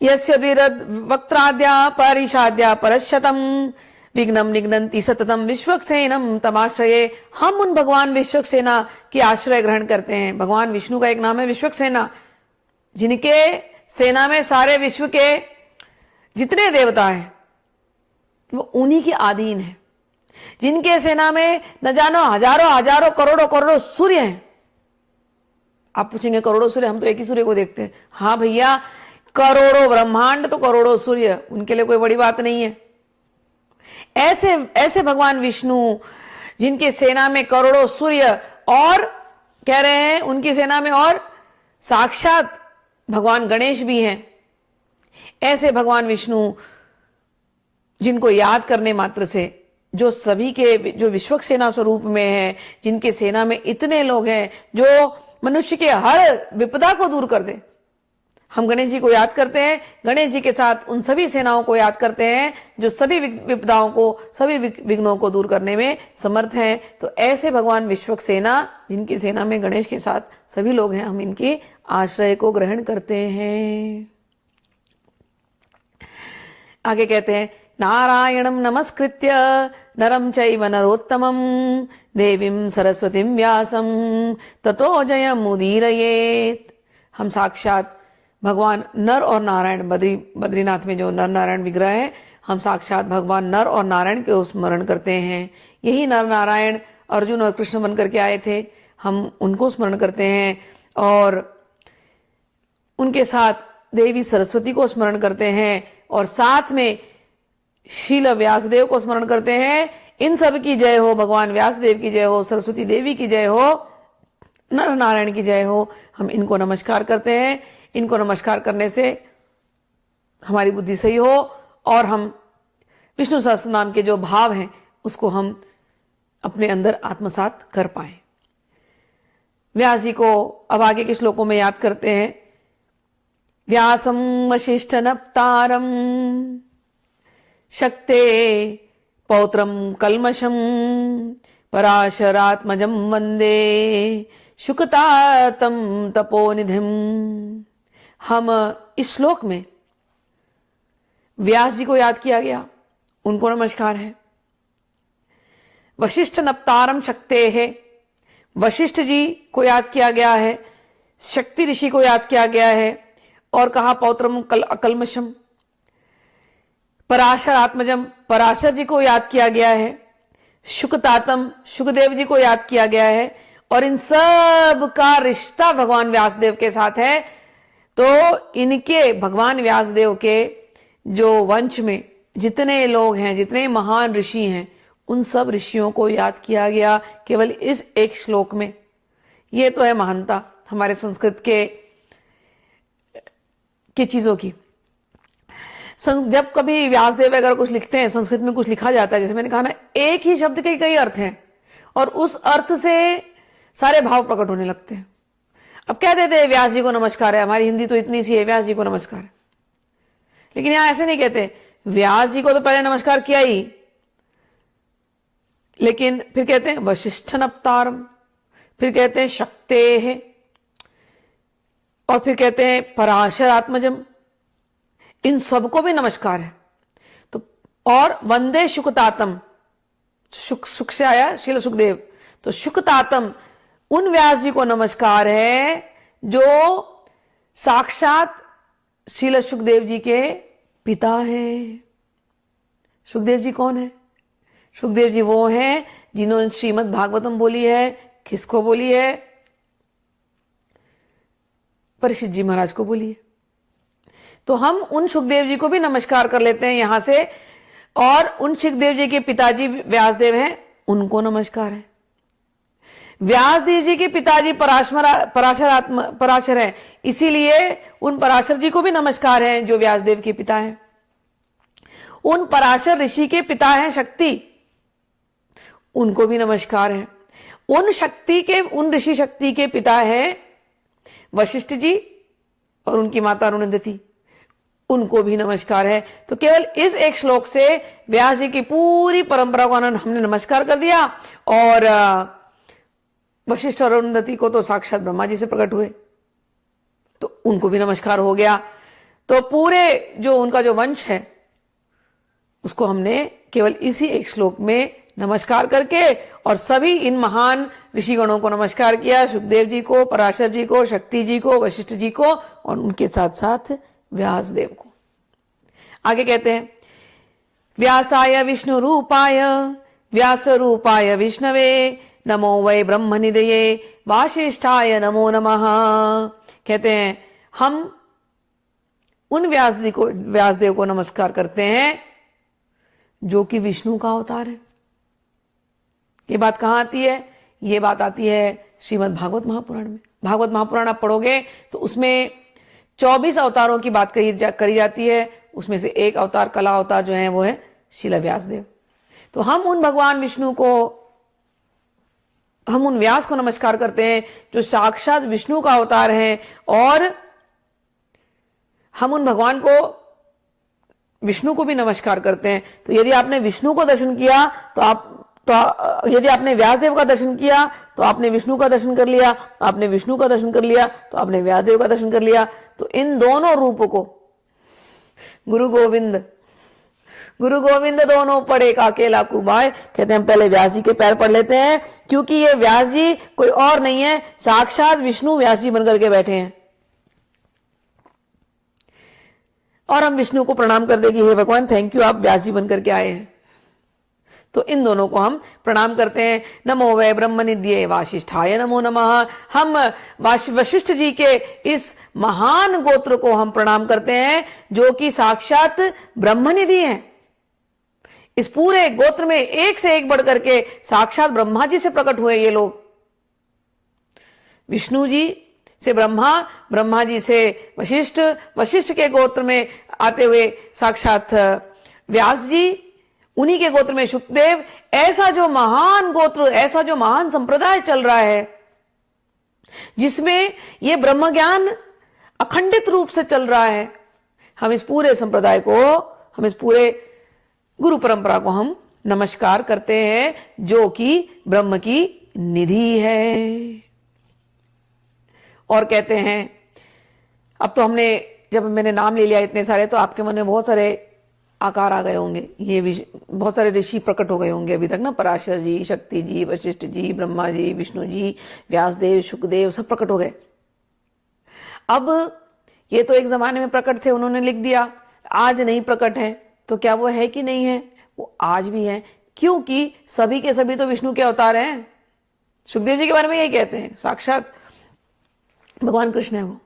यस्य द्विरद वक्त्राद्या परिषाद्या परश्यतम विघ्नम निघ्नन्ति सततम विश्वक्सेनम तमाश्रये। हम उन भगवान विश्वक्सेना की आश्रय ग्रहण करते हैं। भगवान विष्णु का एक नाम है विश्वक्सेना, जिनके सेना में सारे विश्व के जितने देवता हैं वो उन्हीं के अधीन है, जिनके सेना में न जानो हजारों हजारों करोड़ों करोड़ों सूर्य हैं। आप पूछेंगे करोड़ों सूर्य, हम तो एक ही सूर्य को देखते हैं। हाँ भैया, करोड़ों ब्रह्मांड तो करोड़ों सूर्य, उनके लिए कोई बड़ी बात नहीं है। ऐसे ऐसे भगवान विष्णु जिनके सेना में करोड़ों सूर्य, और कह रहे हैं उनकी सेना में और साक्षात भगवान गणेश भी हैं। ऐसे भगवान विष्णु जिनको याद करने मात्र से, जो सभी के जो विश्वक सेना स्वरूप में है, जिनके सेना में इतने लोग हैं जो मनुष्य के हर विपदा को दूर कर दे, हम गणेश जी को याद करते हैं। गणेश जी के साथ उन सभी सेनाओं को याद करते हैं जो सभी विपदाओं को, सभी विघ्नों को दूर करने में समर्थ हैं। तो ऐसे भगवान विश्वक सेना, जिनकी सेना में गणेश के साथ सभी लोग हैं, हम इनके आश्रय को ग्रहण करते हैं। आगे कहते हैं, नारायणं नमस्कृत्य नरं चैव नरोत्तमं देवीं सरस्वतीं व्यासं ततो जयमुदीरयेत्। हम साक्षात भगवान नर और नारायण, बद्रीनाथ में जो नर नारायण विग्रह है, हम साक्षात भगवान नर और नारायण के स्मरण करते हैं। यही नर नारायण अर्जुन और कृष्ण बन करके आए थे, हम उनको स्मरण करते हैं। और उनके साथ देवी सरस्वती को स्मरण करते हैं, और साथ में शील व्यासदेव को स्मरण करते हैं। इन सब की जय हो, भगवान व्यासदेव की जय हो, सरस्वती देवी की जय हो, नर नारायण की जय हो। हम इनको नमस्कार करते हैं। इनको नमस्कार करने से हमारी बुद्धि सही हो और हम विष्णु सहस्त्र नाम के जो भाव हैं उसको हम अपने अंदर आत्मसात कर पाए। व्यास जी को अब आगे के श्लोकों में याद करते हैं। व्यासं वशिष्ठ नप्तारं शक्ते पौत्रं कल्मषं पराशरात्मजं वंदे शुकतातं तपोनिधिं। हम इस श्लोक में व्यास जी को याद किया गया, उनको नमस्कार है। वशिष्ठ नप्तारम शक्ते है, वशिष्ठ जी को याद किया गया है, शक्ति ऋषि को याद किया गया है, और कहा पौत्रम अकल्मषम, पराशर आत्मजम, पराशर जी को याद किया गया है, शुकतातम, शुकदेव जी को याद किया गया है। और इन सब का रिश्ता भगवान व्यासदेव के साथ है। तो इनके, भगवान व्यासदेव के जो वंश में जितने लोग हैं, जितने महान ऋषि हैं, उन सब ऋषियों को याद किया गया केवल इस एक श्लोक में। ये तो है महानता हमारे संस्कृत के चीजों की। जब कभी व्यासदेव अगर कुछ लिखते हैं, संस्कृत में कुछ लिखा जाता है, जैसे मैंने कहा ना, एक ही शब्द के कई अर्थ हैं और उस अर्थ से सारे भाव प्रकट होने लगते हैं। अब कह देते हैं व्यास जी को नमस्कार है, हमारी हिंदी तो इतनी सी है, व्यास जी को नमस्कार है। लेकिन यहां ऐसे नहीं कहते, व्यास जी को तो पहले नमस्कार किया ही, लेकिन फिर कहते हैं वशिष्ठ नप्तारम, फिर कहते हैं शक्ते है, और फिर कहते हैं पराशर आत्मजम। इन सबको भी नमस्कार है। तो और वंदे शुकतातम, सुख से आया शील सुखदेव, तो शुकतातम उन व्यास जी को नमस्कार है जो साक्षात शील सुखदेव जी के पिता हैं। सुखदेव जी कौन है? सुखदेव जी वो हैं जिन्होंने श्रीमद् भागवतम बोली है। किसको बोली है? परीक्षित जी महाराज को बोली है। तो हम उन सुखदेव जी को भी नमस्कार कर लेते हैं यहां से, और उन सुखदेव जी के पिताजी व्यासदेव हैं, उनको नमस्कार है। व्यासदेव जी के पिताजी पराशर है, इसीलिए उन पराशर जी को भी नमस्कार है जो व्यासदेव के पिता हैं। उन पराशर ऋषि के पिता हैं शक्ति, उनको भी नमस्कार है। उन ऋषि शक्ति के पिता हैं वशिष्ठ जी और उनकी माता अरुंधति, उनको भी नमस्कार है। तो केवल इस एक श्लोक से व्यास जी की पूरी परंपरा को हमने नमस्कार कर दिया, और वशिष्ठ और अरुंधति को तो साक्षात ब्रह्मा जी से प्रकट हुए, तो उनको भी नमस्कार हो गया। तो पूरे जो उनका जो वंश है उसको हमने केवल इसी एक श्लोक में नमस्कार करके और सभी इन महान ऋषिगणों को नमस्कार किया, सुखदेव जी को, पराशर जी को, शक्ति जी को, वशिष्ठ जी को और उनके साथ साथ व्यासदेव को। आगे कहते हैं व्यासाय विष्णु रूपाय व्यास रूपाय विष्णवे नमो वै ब्रह्म निधये वासिष्ठाय नमो नमः। कहते हैं हम उन व्यासदेव को नमस्कार करते हैं जो कि विष्णु का अवतार है। ये बात कहां आती है? ये बात आती है श्रीमद् भागवत महापुराण में। भागवत महापुराण आप पढ़ोगे तो उसमें 24 अवतारों की बात करी जाती है। उसमें से एक अवतार, कला अवतार जो है वो है श्रील व्यासदेव। तो हम उन भगवान विष्णु को, हम उन व्यास को नमस्कार करते हैं जो साक्षात विष्णु का अवतार है, और हम उन भगवान को, विष्णु को भी नमस्कार करते हैं। तो यदि आपने विष्णु को दर्शन किया यदि आपने व्यासदेव का दर्शन किया तो आपने विष्णु का दर्शन कर लिया, आपने विष्णु का दर्शन कर लिया तो आपने व्यासदेव का दर्शन कर लिया। तो इन दोनों रूपों को गुरु गोविंद दोनों पढ़े का अकेला कुबाय। कहते हैं हम पहले व्यास जी के पैर पढ़ लेते हैं, क्योंकि ये व्यास जी कोई और नहीं है, साक्षात विष्णु व्यास जी बनकर के बैठे हैं। और हम विष्णु को प्रणाम कर देंगे, हे भगवान थैंक यू, आप व्यास जी बनकर के आए हैं। तो इन दोनों को हम प्रणाम करते हैं। नमो वै ब्रह्म निधये वासिष्ठाय नमो नमः। हम वशिष्ठ जी के इस महान गोत्र को हम प्रणाम करते हैं जो कि साक्षात ब्रह्मनिधि हैं। इस पूरे गोत्र में एक से एक बढ़ करके साक्षात ब्रह्मा जी से प्रकट हुए ये लोग। विष्णु जी से ब्रह्मा, ब्रह्मा जी से वशिष्ठ, वशिष्ठ के गोत्र में आते हुए साक्षात व्यास जी, उन्हीं के गोत्र में शुकदेव। ऐसा जो महान गोत्र, ऐसा जो महान संप्रदाय चल रहा है जिसमें यह ब्रह्म ज्ञान अखंडित रूप से चल रहा है, हम इस पूरे संप्रदाय को, हम इस पूरे गुरु परंपरा को हम नमस्कार करते हैं जो कि ब्रह्म की निधि है। और कहते हैं, अब तो हमने, जब मैंने नाम ले लिया इतने सारे, तो आपके मन में बहुत सारे आकार आ गए होंगे, ये बहुत सारे ऋषि प्रकट हो गए होंगे अभी तक ना। पराशर जी, शक्ति जी, वशिष्ठ जी, ब्रह्मा जी, विष्णु जी, व्यासदेव, शुकदेव, सब प्रकट हो गए। अब ये तो एक जमाने में प्रकट थे, उन्होंने लिख दिया, आज नहीं प्रकट है। तो क्या वो है कि नहीं है? वो आज भी है, क्योंकि सभी के सभी तो विष्णु के अवतार हैं। सुखदेव जी के बारे में यही कहते हैं, साक्षात भगवान कृष्ण है वो।